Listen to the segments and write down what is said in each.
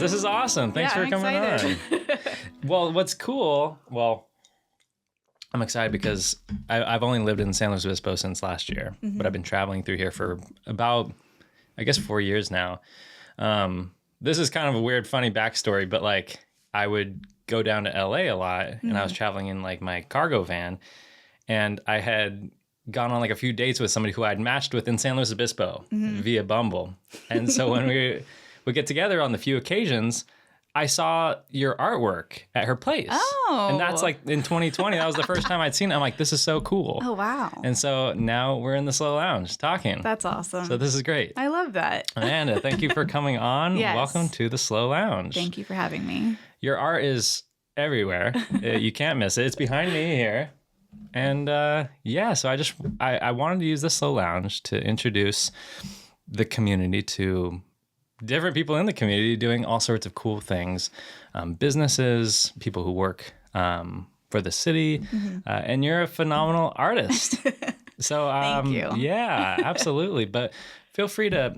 is. This is awesome. Thanks for coming on. Well, what's cool, I'm excited because I've only lived in San Luis Obispo since last year, but I've been traveling through here for about, I guess, 4 years now. This is kind of a weird, funny backstory, but like I would go down to LA a lot and I was traveling in like my cargo van, and I had gone on like a few dates with somebody who I'd matched with in San Luis Obispo via Bumble. And so when we would get together on the few occasions, I saw your artwork at her place. Oh. And that's like in 2020. That was the first time I'd seen it. I'm like, this is so cool. Oh, wow. And so now we're in the SLO Lounge talking. That's awesome. So this is great. I love that. Amanda, thank you for coming on. Yes. Welcome to the SLO Lounge. Thank you for having me. Your art is everywhere. You can't miss it. It's behind me here. And so I wanted to use the SLO Lounge to introduce the community to different people in the community doing all sorts of cool things, businesses, people who work for the city, and you're a phenomenal artist. So Thank you. Yeah, absolutely. But feel free to,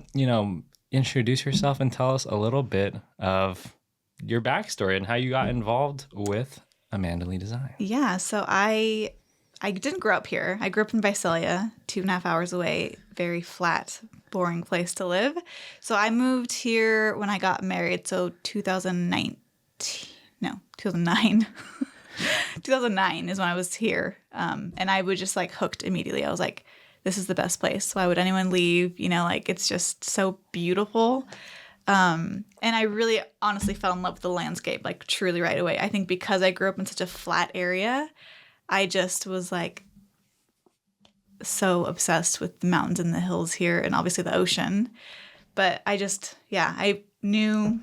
introduce yourself and tell us a little bit of your backstory and how you got involved with Amandalee Design. Yeah, so I didn't grow up here. I grew up in Visalia, 2.5 hours away. Very flat, boring place to live. So I moved here when I got married. So 2009. 2009 is when I was here. And I was just like hooked immediately. I was like, this is the best place. Why would anyone leave? It's just so beautiful. And I really honestly fell in love with the landscape, like truly right away. I think because I grew up in such a flat area, I just was like so obsessed with the mountains and the hills here and obviously the ocean. But I knew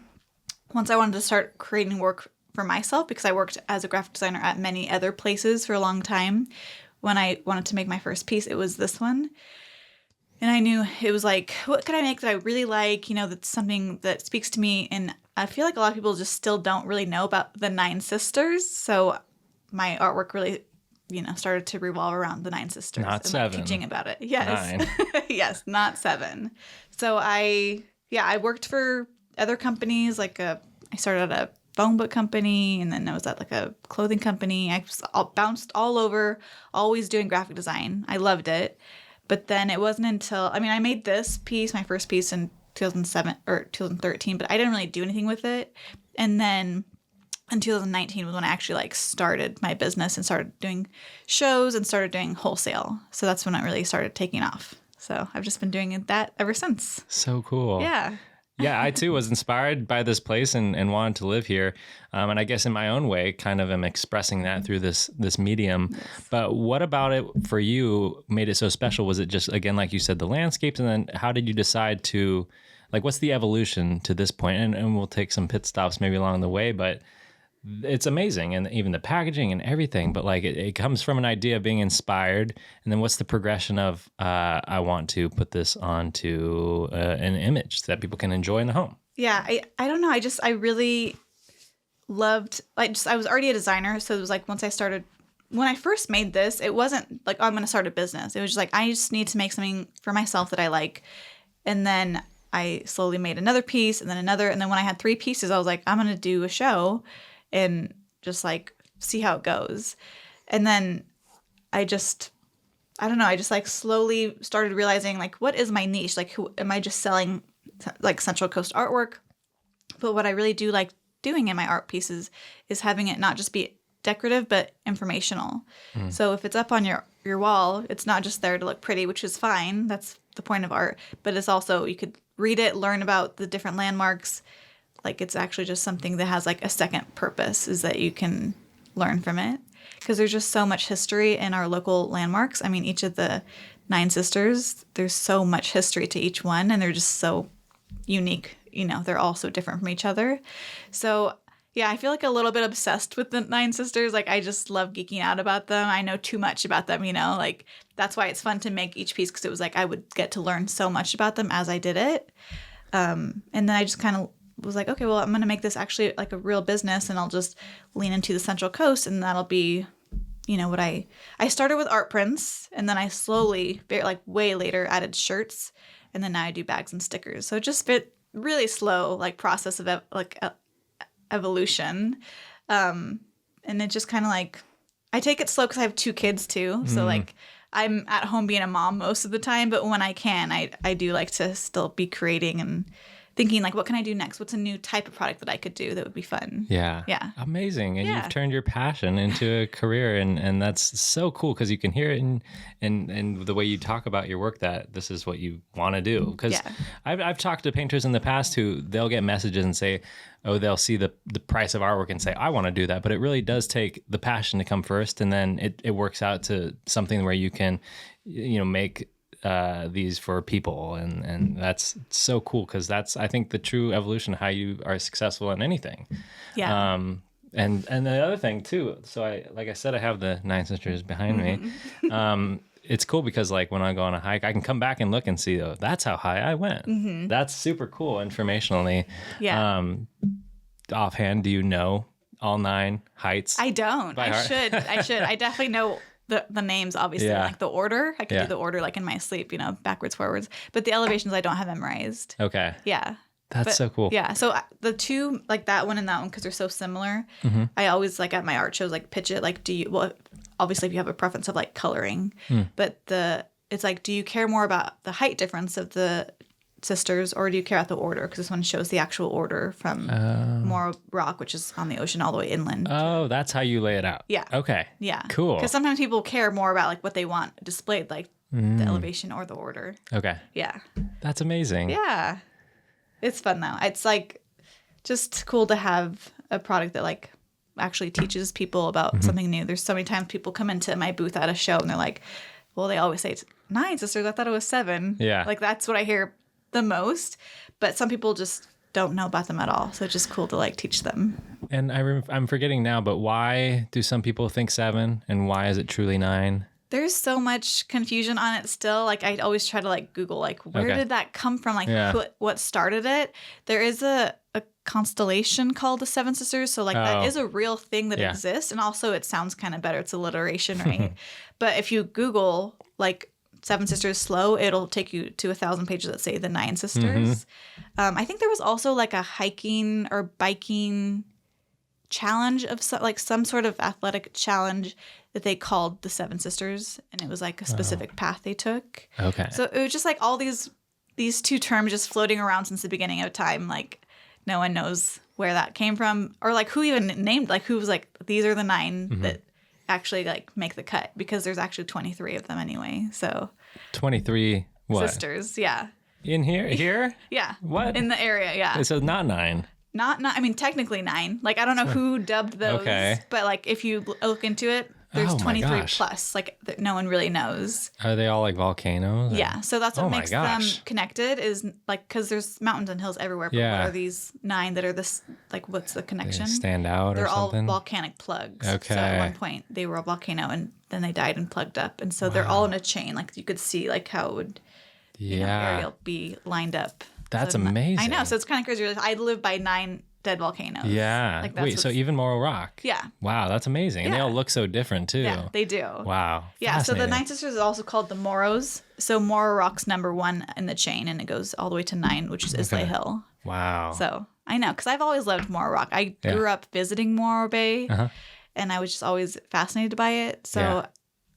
once I wanted to start creating work for myself, because I worked as a graphic designer at many other places for a long time. When I wanted to make my first piece, it was this one. And I knew it was like, what could I make that I really like, that's something that speaks to me. And I feel like a lot of people just still don't really know about the 9 sisters. So my artwork really, started to revolve around the 9 sisters. Not and 7. Like teaching about it. Yes. 9. Yes, not 7. So I worked for other companies. I started at a phone book company, and then I was at like a clothing company. I bounced all over, always doing graphic design. I loved it. But then it wasn't until, I made this piece, my first piece in 2007 or 2013, but I didn't really do anything with it. And then in 2019 was when I actually started my business and started doing shows and started doing wholesale. So that's when I really started taking off. So I've just been doing that ever since. So cool. Yeah. Yeah, I too was inspired by this place and wanted to live here. And I guess in my own way, kind of am expressing that through this medium. Yes. But what about it for you made it so special? Was it just, again, like you said, the landscapes? And then how did you decide to, what's the evolution to this point? And we'll take some pit stops maybe along the way, but it's amazing. And even the packaging and everything, but it comes from an idea of being inspired. And then what's the progression of, I want to put this onto an image that people can enjoy in the home? Yeah. I don't know. I really loved, I was already a designer. So it was once I started, when I first made this, it wasn't like, oh, I'm going to start a business. It was just I just need to make something for myself that I like. And then I slowly made another piece and then another. And then when I had 3 pieces, I was like, I'm going to do a show and just see how it goes. And then I don't know, I just slowly started realizing what is my niche? Who am I just selling Central Coast artwork? But what I really do like doing in my art pieces is having it not just be decorative, but informational. So if it's up on your wall, it's not just there to look pretty, which is fine. That's the point of art. But it's also, you could read it, learn about the different landmarks. It's actually just something that has a second purpose, is that you can learn from it. Because there's just so much history in our local landmarks. Each of the 9 sisters, there's so much history to each one, and they're just so unique. They're all so different from each other. So yeah, I feel a little bit obsessed with the 9 sisters. I just love geeking out about them. I know too much about them, that's why it's fun to make each piece, because it was I would get to learn so much about them as I did it. And then I just kind of was okay, well, I'm going to make this actually a real business, and I'll just lean into the Central Coast, and that'll be, what I started with art prints, and then I slowly, way later, added shirts, and then now I do bags and stickers. So it just fit really slow like process of evolution. And it just kind of like, I take it slow because I have 2 kids too. So like I'm at home being a mom most of the time, but when I can, I do like to still be creating and thinking like, what can I do next? What's a new type of product that I could do that would be fun? Yeah. Yeah. Amazing. And you've turned your passion into a career, and that's so cool because you can hear it in the way you talk about your work that this is what you want to do. Because I've talked to painters in the past who they'll get messages and say, oh, they'll see the price of artwork and say, I want to do that. But it really does take the passion to come first, and then it works out to something where you can, make these for people, and that's so cool because that's, I think, the true evolution of how you are successful in anything. And the other thing too, so I said, I have the 9 sisters behind me. It's cool because like when I go on a hike, I can come back and look and see, oh, that's how high I went. That's super cool informationally. Offhand, do you know all 9 heights? I don't. I should. I definitely know the names, obviously, like the order. I could do the order like in my sleep, backwards, forwards. But the elevations I don't have memorized. Okay. Yeah. That's so cool. Yeah. So the 2, like that one and that one, because they're so similar, I always like at my art shows, like pitch it. Like, obviously if you have a preference of like coloring, but it's like, do you care more about the height difference of the sisters, or do you care about the order? Because this one shows the actual order from Morro Rock, which is on the ocean all the way inland. Oh, that's how you lay it out. Yeah. Okay. Yeah. Cool. Because sometimes people care more about like what they want displayed, like the elevation or the order. Okay. Yeah. That's amazing. Yeah. It's fun though. It's like just cool to have a product that like actually teaches people about something new. There's so many times people come into my booth at a show and they're like, well, they always say it's 9 sisters. I thought it was 7. Yeah. Like that's what I hear the most, but some people just don't know about them at all. So it's just cool to like teach them. And I'm forgetting now, but why do some people think 7 and why is it truly 9? There's so much confusion on it still. Like I always try to like Google like where did that come from? Like what started it? There is a constellation called the 7 Sisters. So like that is a real thing that exists. And also it sounds kind of better. It's alliteration, right? But if you Google like 7 Sisters SLO, it'll take you to 1,000 pages that say the 9 Sisters. I think there was also like a hiking or biking challenge of some sort of athletic challenge that they called the 7 Sisters, and it was like a specific path they took. Okay. So it was just like all these 2 terms just floating around since the beginning of time. Like no one knows where that came from, or like who even named, like who was like, these are the 9 that actually like make the cut, because there's actually 23 of them anyway. So 23 what? Sisters, yeah. In here? Yeah. What? In the area, yeah. So not 9. Not I mean technically 9. Like I don't know who dubbed those, but like if you look into it, there's 23 plus, like that no one really knows. Are they all like volcanoes? Yeah, so that's what makes them connected, is like because there's mountains and hills everywhere. But what are these 9 that are this, like what's the connection? They stand out They're or something? all volcanic plugs. Okay. So at one point they were a volcano and then they died and plugged up. And so they're all in a chain. Like you could see like how it would area be lined up. That's so amazing. I know. So it's kind of crazy. I live by 9 dead volcanoes. Yeah. Like wait, so even Morro Rock? Yeah. Wow, that's amazing. And they all look so different too. Yeah, they do. Wow. Yeah, so the 9 Sisters is also called the Morros. So Morro Rock's number 1 in the chain, and it goes all the way to 9, which is Islay Hill. Wow. So I know, because I've always loved Morro Rock. I grew up visiting Morro Bay, and I was just always fascinated by it. So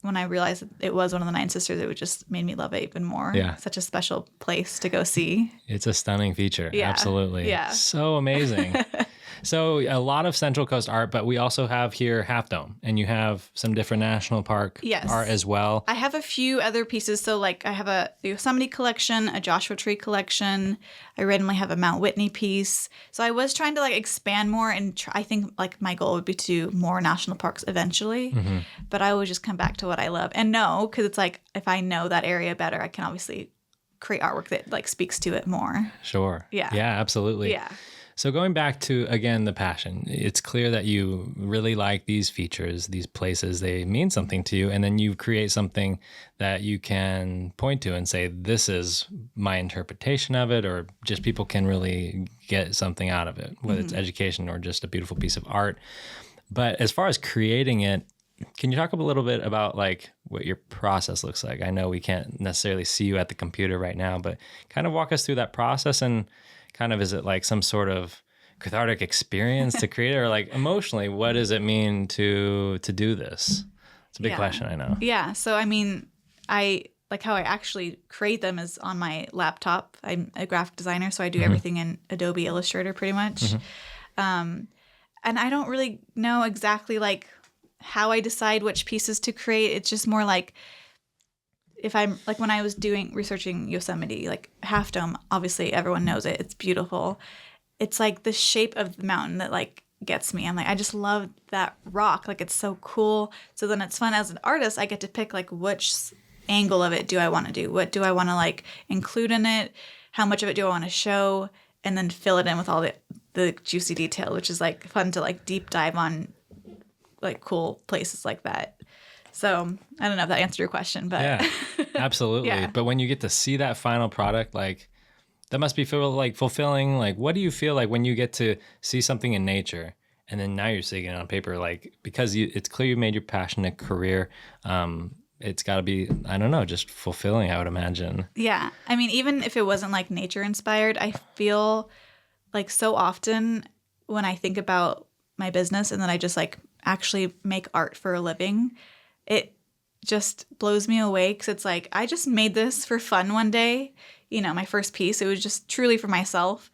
when I realized it was one of the 9 Sisters, it just made me love it even more. Yeah. Such a special place to go see. It's a stunning feature. Yeah. Absolutely. Yeah. So amazing. So a lot of Central Coast art, but we also have here Half Dome, and you have some different national park art as well. I have a few other pieces. So like I have a Yosemite collection, a Joshua Tree collection. I randomly have a Mount Whitney piece. So I was trying to like expand more, and I think like my goal would be to do more national parks eventually. But I always just come back to what I love and know, because it's like if I know that area better, I can obviously create artwork that like speaks to it more. Sure. Yeah. Yeah, absolutely. Yeah. So going back to, again, the passion, it's clear that you really like these features, these places, they mean something to you. And then you create something that you can point to and say, this is my interpretation of it, or just people can really get something out of it, whether it's education or just a beautiful piece of art. But as far as creating it, can you talk a little bit about like what your process looks like? I know we can't necessarily see you at the computer right now, but kind of walk us through that process and kind of, is it like some sort of cathartic experience to create it, or like emotionally, what does it mean to do this? It's a big question, I know. Yeah. So, I mean, I like how I actually create them is on my laptop. I'm a graphic designer, so I do everything in Adobe Illustrator pretty much. And I don't really know exactly like how I decide which pieces to create. It's just more like, if I'm like, when I was researching Yosemite, like Half Dome, obviously everyone knows it. It's beautiful. It's like the shape of the mountain that like gets me. I'm like, I just love that rock. Like, it's so cool. So then it's fun as an artist. I get to pick like which angle of it do I want to do? What do I want to like include in it? How much of it do I want to show? And then fill it in with all the juicy detail, which is like fun to like deep dive on like cool places like that. So I don't know if that answered your question, but yeah, absolutely. Yeah. But when you get to see that final product, like that must be fulfilling. Like, what do you feel like when you get to see something in nature and then now you're seeing it on paper? Like, because it's clear you made your passion a career. It's got to be, I don't know, just fulfilling, I would imagine. Yeah. I mean, even if it wasn't like nature inspired, I feel like so often when I think about my business and then I just like actually make art for a living, it just blows me away, because it's like, I just made this for fun one day. You know, my first piece, it was just truly for myself.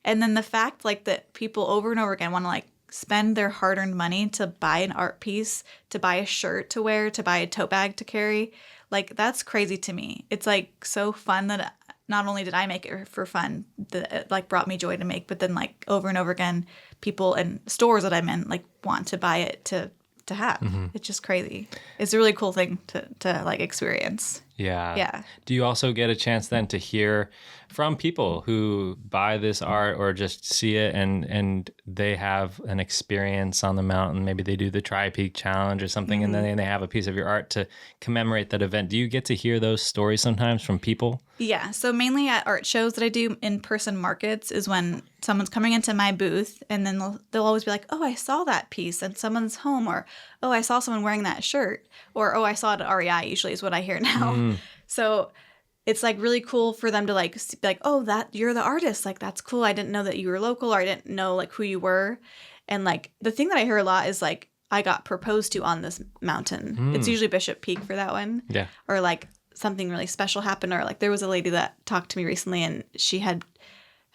And then the fact like that people over and over again want to like spend their hard-earned money to buy an art piece, to buy a shirt to wear, to buy a tote bag to carry, like that's crazy to me. It's like so fun that not only did I make it for fun, that it like brought me joy to make, but then like over and over again, people in stores that I'm in like want to buy it to have. It's just crazy. It's a really cool thing to like experience. Yeah. Yeah. Do you also get a chance then to hear from people who buy this art or just see it and they have an experience on the mountain? Maybe they do the Tri-Peak Challenge or something, and then they have a piece of your art to commemorate that event. Do you get to hear those stories sometimes from people? Yeah. So mainly at art shows that I do, in-person markets, is when someone's coming into my booth and then they'll always be like, oh, I saw that piece at someone's home, or, oh, I saw someone wearing that shirt, or, oh, I saw it at REI, usually is what I hear now. So it's like really cool for them to like be like, oh, that you're the artist. Like, that's cool. I didn't know that you were local, or I didn't know like who you were. And like the thing that I hear a lot is like, I got proposed to on this mountain. It's usually Bishop Peak for that one. Yeah. Or like something really special happened, or like there was a lady that talked to me recently and she had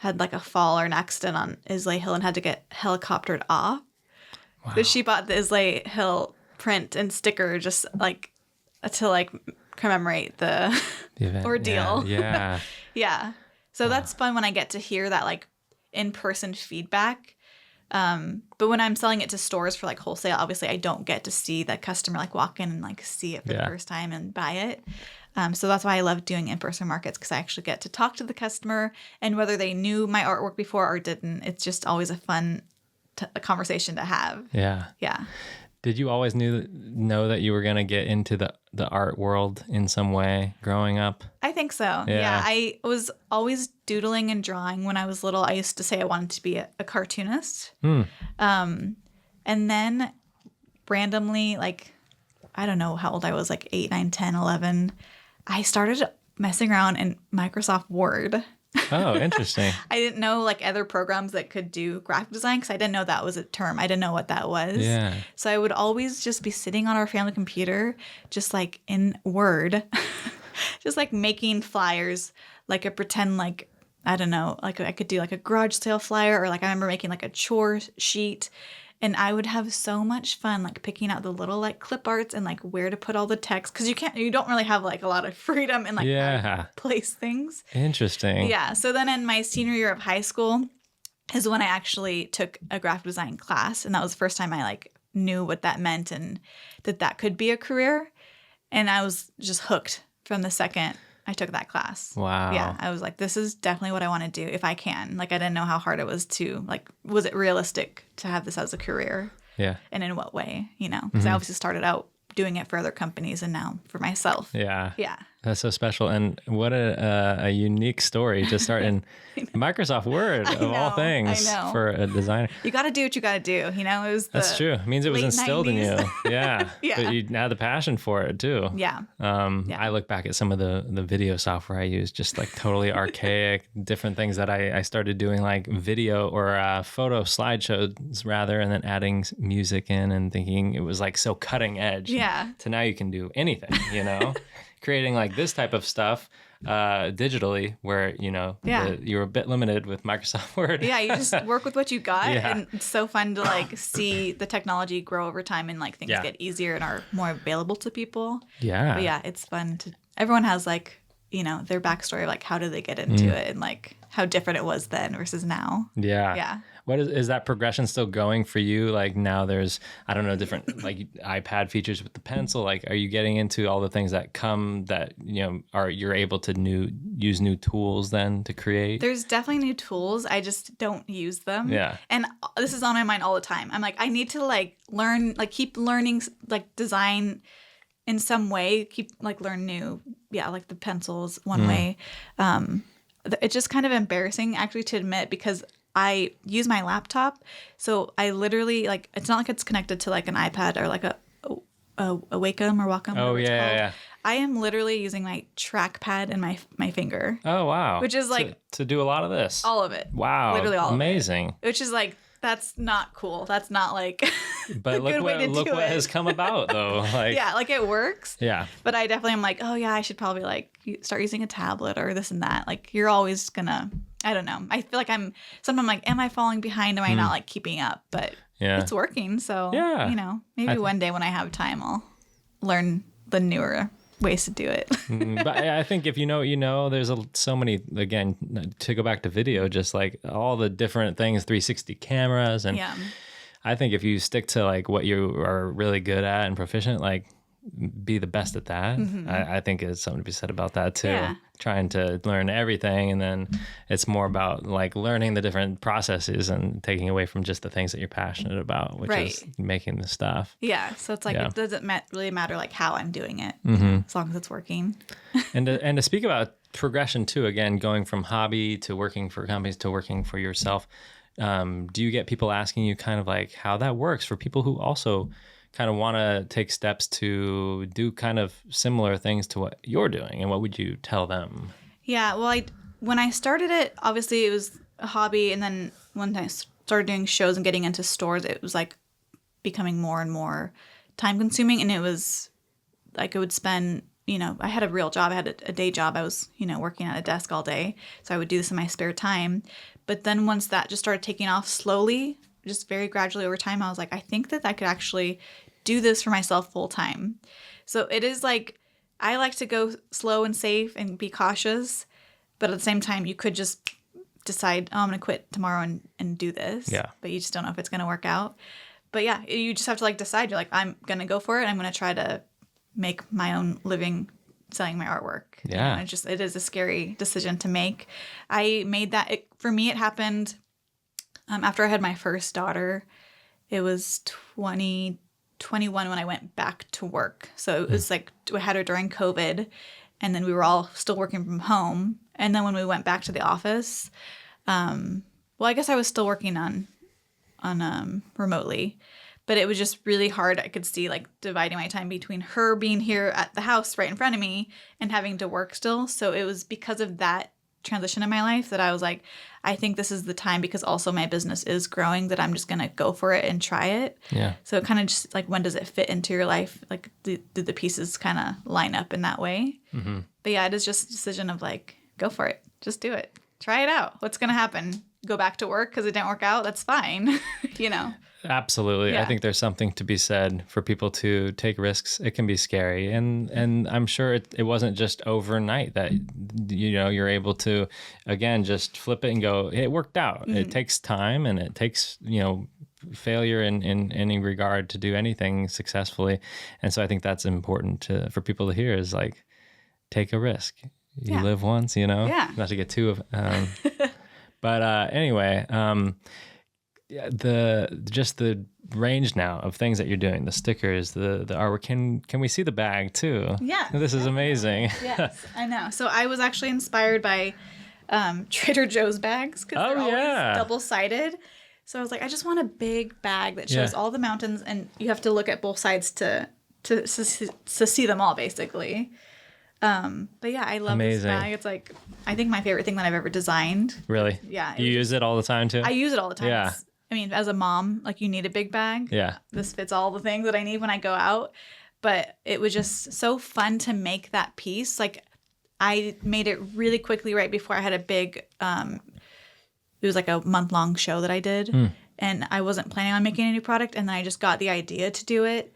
like a fall or an accident on Islay Hill and had to get helicoptered off. Wow. So she bought the Islay Hill print and sticker just like to like commemorate the ordeal. Yeah. Yeah. So that's fun when I get to hear that like in-person feedback. But when I'm selling it to stores for like wholesale, obviously I don't get to see the customer like walk in and like see it for the first time and buy it. So that's why I love doing in-person markets, because I actually get to talk to the customer, and whether they knew my artwork before or didn't, it's just always a fun a conversation to have. Yeah. Yeah. Did you always know that you were going to get into the art world in some way growing up? I think so. Yeah. I was always doodling and drawing when I was little. I used to say I wanted to be a cartoonist. And then randomly, like, I don't know how old I was, like 8, 9, 10, 11, I started messing around in Microsoft Word. Oh, interesting. I didn't know like other programs that could do graphic design, because I didn't know that was a term. I didn't know what that was. Yeah. So I would always just be sitting on our family computer, just like in Word, just like making flyers, like a pretend like, I don't know, like I could do like a garage sale flyer, or like I remember making like a chore sheet. And I would have so much fun, like picking out the little like clip arts and like where to put all the text, because you don't really have like a lot of freedom in like how to place things. Interesting. Yeah. So then in my senior year of high school is when I actually took a graphic design class, and that was the first time I like knew what that meant and that could be a career. And I was just hooked from the second I took that class. Wow. Yeah. I was like, this is definitely what I want to do if I can. Like, I didn't know how hard it was to, like, was it realistic to have this as a career? Yeah. And in what way, you know? Because I obviously started out doing it for other companies and now for myself. Yeah. Yeah. That's so special. And what a unique story to start in Microsoft Word of all things for a designer. You got to do what you got to do. You know, it was that's true. It means it was instilled 90s. In you. Yeah. But you had the passion for it too. Yeah. I look back at some of the video software I use, just like totally archaic, different things that I started doing, like video or photo slideshows rather, and then adding music in and thinking it was like so cutting edge. Yeah. To now you can do anything, you know? Creating like this type of stuff digitally where, you know, you're a bit limited with Microsoft Word. Yeah, you just work with what you got. And it's so fun to like see the technology grow over time and like things get easier and are more available to people. Yeah. But yeah, it's fun to, everyone has like, you know, their backstory, like how did they get into it and like how different it was then versus now. Yeah. Yeah. What is that progression still going for you? Like now there's, I don't know, different like iPad features with the pencil. Like, are you getting into all the things that come that, you know, you're able to use new tools then to create? There's definitely new tools. I just don't use them. Yeah. And this is on my mind all the time. I'm like, I need to like learn, like keep learning like design in some way, learn new. Yeah. Like the pencils one way. It's just kind of embarrassing actually to admit because I use my laptop, so I literally like it's not like it's connected to like an iPad or like a Wacom or Wacom. Oh yeah. I am literally using my trackpad and my finger. Oh wow! Which is like to do a lot of this. All of it. Wow! Literally all amazing. Of it. Which is like that's not cool. That's not like. But look what has come about though. Like yeah, like it works. Yeah. But I definitely am like, oh yeah, I should probably like start using a tablet or this and that. Like you're always gonna. I don't know. I feel like sometimes like, am I falling behind? Am I not like keeping up? But it's working. So, you know, maybe one day when I have time, I'll learn the newer ways to do it. But I think if you know, there's so many, again, to go back to video, just like all the different things, 360 cameras. And I think if you stick to like what you are really good at and proficient, like be the best at that. I think there's something to be said about that too. Yeah. Trying to learn everything, and then it's more about like learning the different processes and taking away from just the things that you're passionate about, which is making the stuff. Yeah. So it's like it doesn't really matter like how I'm doing it, as long as it's working. and to speak about progression too, again, going from hobby to working for companies to working for yourself. Do you get people asking you kind of like how that works for people who also kind of want to take steps to do kind of similar things to what you're doing, and what would you tell them? Yeah, well, when I started it, obviously it was a hobby, and then when I started doing shows and getting into stores, it was like becoming more and more time consuming, and it was like I would spend, you know, I had a real job, I had a day job, I was, you know, working at a desk all day, so I would do this in my spare time. But then once that just started taking off slowly, just very gradually over time, I was like, I think that I could actually do this for myself full time. So it is like, I like to go slow and safe and be cautious, but at the same time, you could just decide, oh, I'm going to quit tomorrow and do this. Yeah. But you just don't know if it's going to work out. But yeah, you just have to like decide, you're like, I'm going to go for it. I'm going to try to make my own living selling my artwork. Yeah. You know, it is a scary decision to make. I made that, for me, it happened after I had my first daughter. It was 2021 when I went back to work. So it was like, we had her during COVID, and then we were all still working from home. And then when we went back to the office, well, I guess I was still working on remotely, but it was just really hard. I could see like dividing my time between her being here at the house right in front of me and having to work still. So it was because of that transition in my life that I was like, I think this is the time, because also my business is growing, that I'm just going to go for it and try it. Yeah. So it kind of just like, when does it fit into your life? Like, do the pieces kind of line up in that way? Mm-hmm. But yeah, it is just a decision of like, go for it. Just do it. Try it out. What's going to happen? Go back to work because it didn't work out? That's fine. You know? Absolutely. Yeah. I think there's something to be said for people to take risks. It can be scary. And I'm sure it wasn't just overnight that, you know, you're able to, again, just flip it and go, it worked out. Mm-hmm. It takes time, and it takes, you know, failure in any regard to do anything successfully. And so I think that's important for people to hear, is like, take a risk. You live once, you know, not to get too, but anyway, the range now of things that you're doing, the stickers, the artwork. Can we see the bag too? Yeah. This is amazing. Yes, I know. So I was actually inspired by Trader Joe's bags because they're always double-sided. So I was like, I just want a big bag that shows all the mountains, and you have to look at both sides to see them all, basically. But yeah, I love this bag. It's like, I think my favorite thing that I've ever designed. Really? Yeah. You use it all the time too? I use it all the time. Yeah. I mean, as a mom, like, you need a big bag. Yeah. This fits all the things that I need when I go out. But it was just so fun to make that piece. Like, I made it really quickly right before I had a big, it was like a month-long show that I did. And I wasn't planning on making a new product. And then I just got the idea to do it.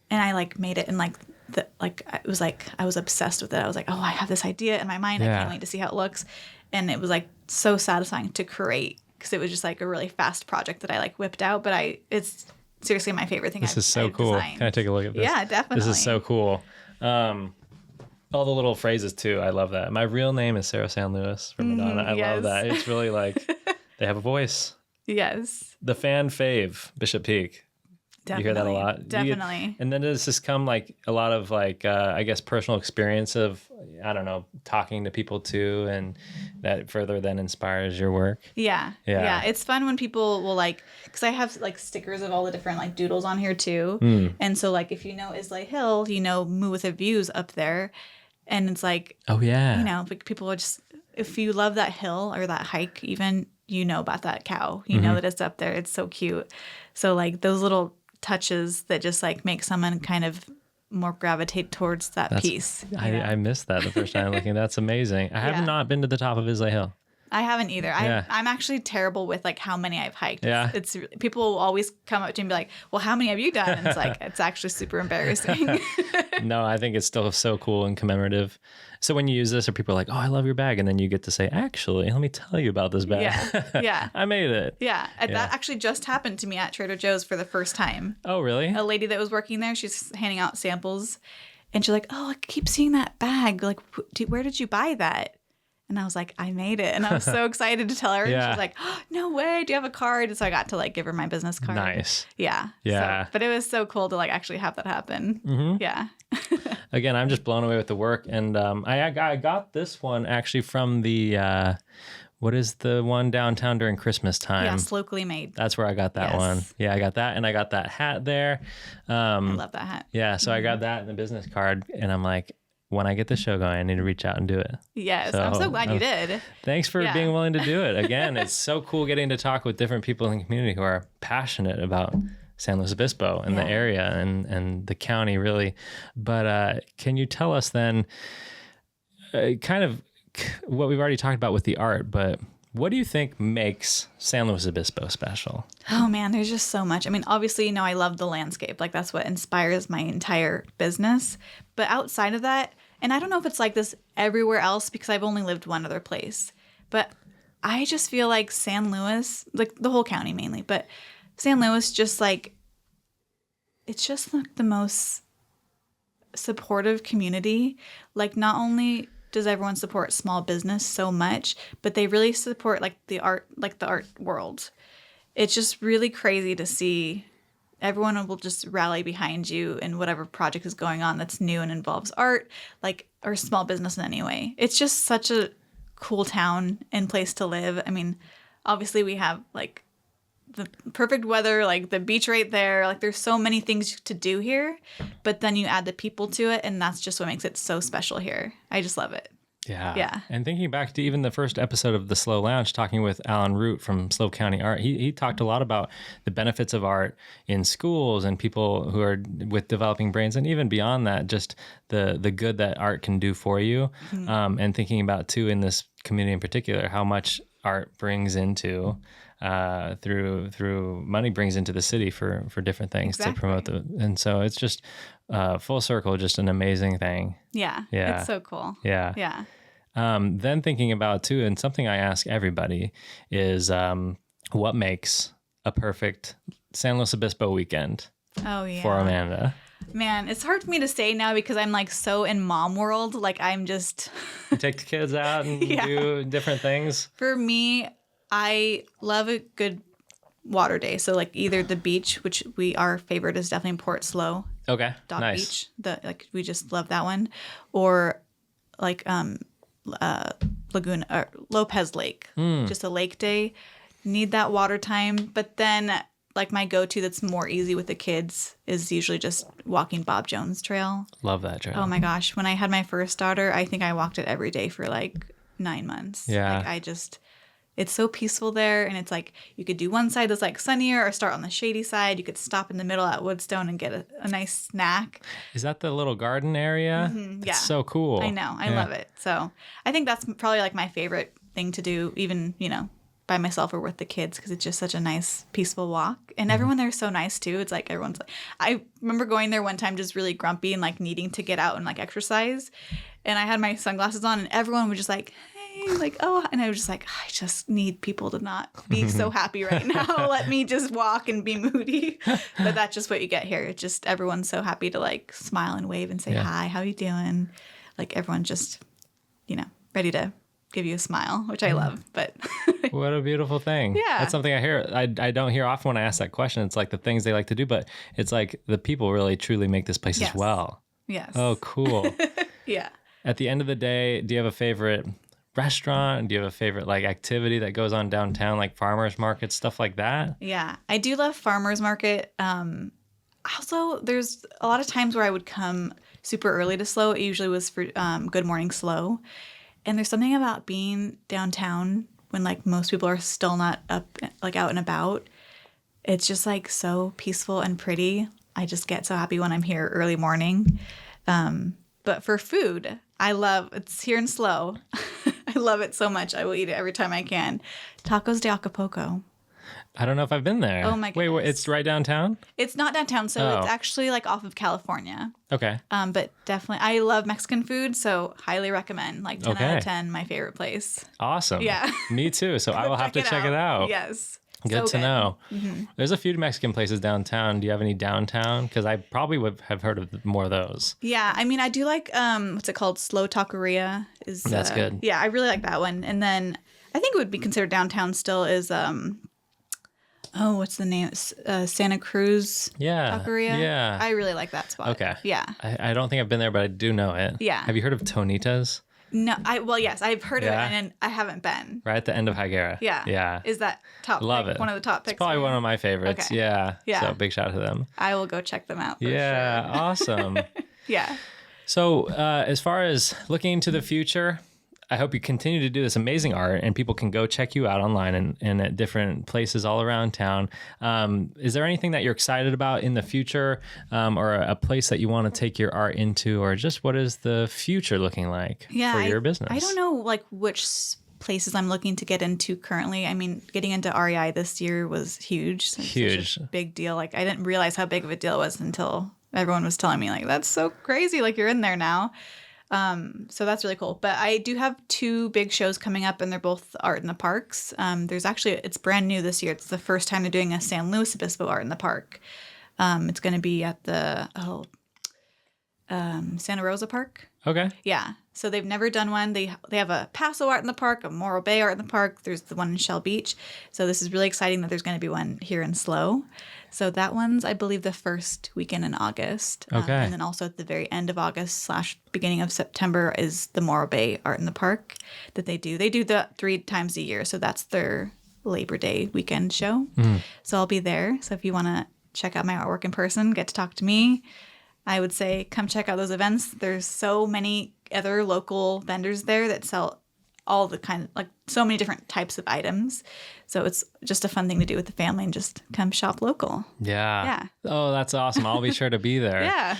And I, like, made it in, like, it was like I was obsessed with it. I was like, oh, I have this idea in my mind. I can't wait to see how it looks. And it was like so satisfying to create because it was just like a really fast project that I like whipped out. But it's seriously my favorite thing. This is so cool. Designed. Can I take a look at this? Yeah, definitely. This is so cool. All the little phrases too. I love that. My real name is Sarah San Luis from Madonna. I love that. It's really like they have a voice. Yes. The fan fave, Bishop Peak. Definitely. You hear that a lot. Definitely. And then does this come like a lot of like, I guess, personal experience of, I don't know, talking to people too, and that further then inspires your work? Yeah. It's fun when people will like, because I have like stickers of all the different like doodles on here too. And so like if you know Islay Hill, you know Moo with a View's up there. And it's like, oh yeah, you know, like people are just, if you love that hill or that hike, even, you know about that cow, you know that it's up there. It's so cute. So like those little touches that just like make someone kind of more gravitate towards that piece. I missed that the first time looking. That's amazing. I have not been to the top of Islay Hill. I haven't either. I'm actually terrible with like how many I've hiked. Yeah. It's people will always come up to me and be like, well, how many have you done? And it's like, it's actually super embarrassing. No, I think it's still so cool and commemorative. So when you use this, or people are like, oh, I love your bag. And then you get to say, actually, let me tell you about this bag. Yeah. I made it. Yeah. That actually just happened to me at Trader Joe's for the first time. Oh, really? A lady that was working there, she's handing out samples. And she's like, oh, I keep seeing that bag. Like, where did you buy that? And I was like, I made it. And I was so excited to tell her. And she's like, oh, no way. Do you have a card? And so I got to like give her my business card. Nice. Yeah. Yeah. So, but it was so cool to like actually have that happen. Yeah. Again, I'm just blown away with the work. And I got this one actually from the, what is the one downtown during Christmas time? Yes, locally made. That's where I got that one. Yeah, I got that. And I got that hat there. I love that hat. Yeah. So I got that in the business card. And I'm like, when I get the show going, I need to reach out and do it. Yes, so, I'm so glad you did. Thanks for being willing to do it. Again, it's so cool getting to talk with different people in the community who are passionate about San Luis Obispo and the area and the county, really. But can you tell us then kind of what we've already talked about with the art, but what do you think makes San Luis Obispo special? Oh, man, there's just so much. I mean, obviously, you know, I love the landscape. Like, that's what inspires my entire business. But outside of that, and I don't know if it's like this everywhere else because I've only lived one other place, but I just feel like San Luis, like the whole county mainly, but San Luis just like, it's just like the most supportive community. Like, not only does everyone support small business so much, but they really support like the art world. It's just really crazy to see everyone will just rally behind you in whatever project is going on that's new and involves art, like, or small business in any way. It's just such a cool town and place to live. I mean, obviously we have like the perfect weather, like the beach right there. Like, there's so many things to do here, but then you add the people to it, and that's just what makes it so special here. I just love it. Yeah. And thinking back to even the first episode of the SLO Lounge, talking with Alan Root from SLO County Art, he talked a lot about the benefits of art in schools and people who are with developing brains, and even beyond that, just the good that art can do for you. And thinking about too in this community in particular, how much art brings into through money brings into the city for different things to promote and so it's just full circle, just an amazing thing. Yeah. It's so cool. Yeah. Then thinking about too, and something I ask everybody is what makes a perfect San Luis Obispo weekend for Amanda? Man, it's hard for me to say now because I'm like so in mom world. Like, I'm just you take the kids out and do different things. For me, I love a good water day. So like either the beach, which our favorite is definitely Port SLO. Okay. Dock Nice. Beach. We just love that one. Or like Laguna or Lopez Lake. Just a lake day. Need that water time. But then like my go-to that's more easy with the kids is usually just walking Bob Jones Trail. Love that trail. Oh my gosh. When I had my first daughter, I think I walked it every day for like 9 months. Yeah. Like it's so peaceful there. And it's like you could do one side that's like sunnier or start on the shady side. You could stop in the middle at Woodstone and get a nice snack. Is that the little garden area? Yeah. It's so cool. I know. I love it. So I think that's probably like my favorite thing to do, even, by myself or with the kids, because it's just such a nice, peaceful walk. And everyone there is so nice too. It's like everyone's like, I remember going there one time just really grumpy and like needing to get out and like exercise. And I had my sunglasses on and everyone was just like, hey, like, oh, and I was just like, I just need people to not be so happy right now. Let me just walk and be moody. But that's just what you get here. It's just everyone's so happy to like smile and wave and say, hi, how you doing? Like everyone's just, ready to give you a smile, which I love. But what a beautiful thing. Yeah. That's something I hear. I don't hear often when I ask that question. It's like the things they like to do, but it's like the people really truly make this place as well. Yes. Oh, cool. Yeah. At the end of the day, do you have a favorite restaurant? Do you have a favorite like activity that goes on downtown, like farmers markets, stuff like that? Yeah, I do love farmers market. Also, there's a lot of times where I would come super early to SLO. It usually was for Good Morning SLO. And there's something about being downtown when like most people are still not up, like out and about. It's just like so peaceful and pretty. I just get so happy when I'm here early morning. But for food, it's here in SLO. I love it so much. I will eat it every time I can. Tacos de Acapulco. I don't know if I've been there. Oh my goodness. Wait, it's right downtown? It's not downtown, so it's actually like off of California. Okay. But definitely, I love Mexican food, so highly recommend. Like 10 out of 10, my favorite place. Awesome. Yeah. Me too. So I will have to check it out. Yes. Good to know. Mm-hmm. There's a few Mexican places downtown. Do you have any downtown? Because I probably would have heard of more of those. Yeah, I mean, I do like what's it called? SLO Taqueria. That's good. Yeah, I really like that one. And then I think it would be considered downtown still is what's the name? Santa Cruz Taqueria. Yeah. I really like that spot. Okay. Yeah. I don't think I've been there, but I do know it. Yeah. Have you heard of Tonitas? No, yes, I've heard of it, and I haven't been. Right at the end of Higuera. Yeah. Yeah. Is that top? Love it. One of the top picks. It's probably one of my favorites. Okay. Yeah. Yeah. So big shout out to them. I will go check them out. For sure. Awesome. Yeah. So as far as looking into the future, I hope you continue to do this amazing art and people can go check you out online and at different places all around town. Is there anything that you're excited about in the future or a place that you want to take your art into, or just what is the future looking like for your business? I don't know like which places I'm looking to get into currently. I mean, getting into REI this year was huge. Huge. Such a big deal. Like I didn't realize how big of a deal it was until everyone was telling me like, that's so crazy. Like you're in there now. So that's really cool. But I do have 2 big shows coming up, and they're both art in the parks. It's brand new this year. It's the first time they're doing a San Luis Obispo art in the park. It's going to be at the Santa Rosa Park. Okay. Yeah. So they've never done one. They have a Paso art in the park, a Morro Bay art in the park. There's the one in Shell Beach. So this is really exciting that there's going to be one here in SLO. So that one's, I believe, the first weekend in August. Okay. And then also at the very end of August / beginning of September is the Morro Bay art in the park that they do. They do that 3 times a year. So that's their Labor Day weekend show. So I'll be there. So if you want to check out my artwork in person, get to talk to me, I would say come check out those events. There's so many other local vendors there that sell all the kind of like so many different types of items. So it's just a fun thing to do with the family and just come shop local. Yeah. Oh, that's awesome. I'll be sure to be there. Yeah.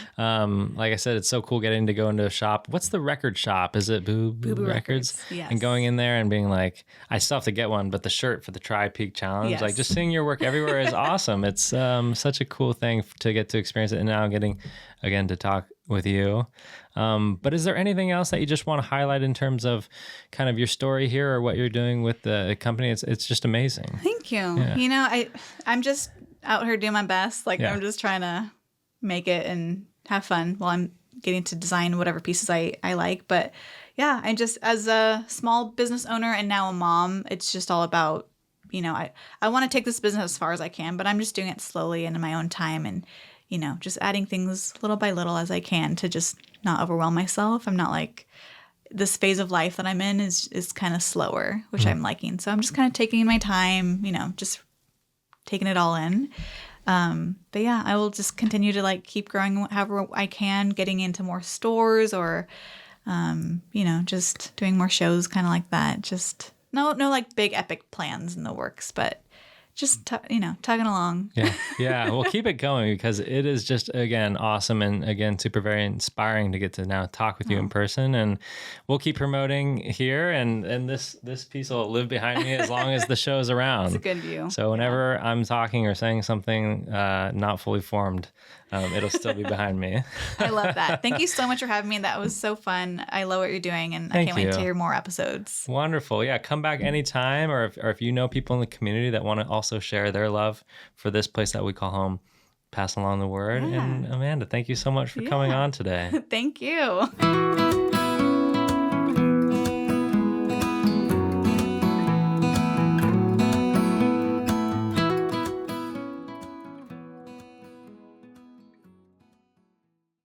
Like I said, it's so cool getting to go into a shop. What's the record shop? Is it Boo Boo Records? Yes. And going in there and being like, I still have to get one, but the shirt for the Tri-Peak Challenge, like just seeing your work everywhere is awesome. It's such a cool thing to get to experience it. And now getting, again, to talk with you. But is there anything else that you just want to highlight in terms of kind of your story here or what you're doing with the company? It's just amazing. Thank you. Yeah. You know, I'm just out here doing my best. Like I'm just trying to make it and have fun while I'm getting to design whatever pieces I like. But yeah, I just, as a small business owner and now a mom, it's just all about I want to take this business as far as I can, but I'm just doing it slowly and in my own time, and just adding things little by little as I can to just not overwhelm myself. I'm not like, this phase of life that I'm in is kind of slower, which I'm liking. So I'm just kind of taking my time, just taking it all in. But yeah, I will just continue to like keep growing however I can, getting into more stores or, just doing more shows, kind of like that. Just no like big epic plans in the works, but just tugging along. Yeah. We'll keep it going because it is just, again, awesome, and again, super very inspiring to get to now talk with you in person. And we'll keep promoting here, and this piece will live behind me as long as the show's around. It's a good view. So whenever I'm talking or saying something not fully formed, it'll still be behind me. I love that. Thank you so much for having me. That was so fun. I love what you're doing, and I can't wait to hear more episodes. Wonderful. Yeah, come back anytime, or if you know people in the community that want to also share their love for this place that we call home, pass along the word. Yeah. And Amanda, thank you so much for coming on today. Thank you.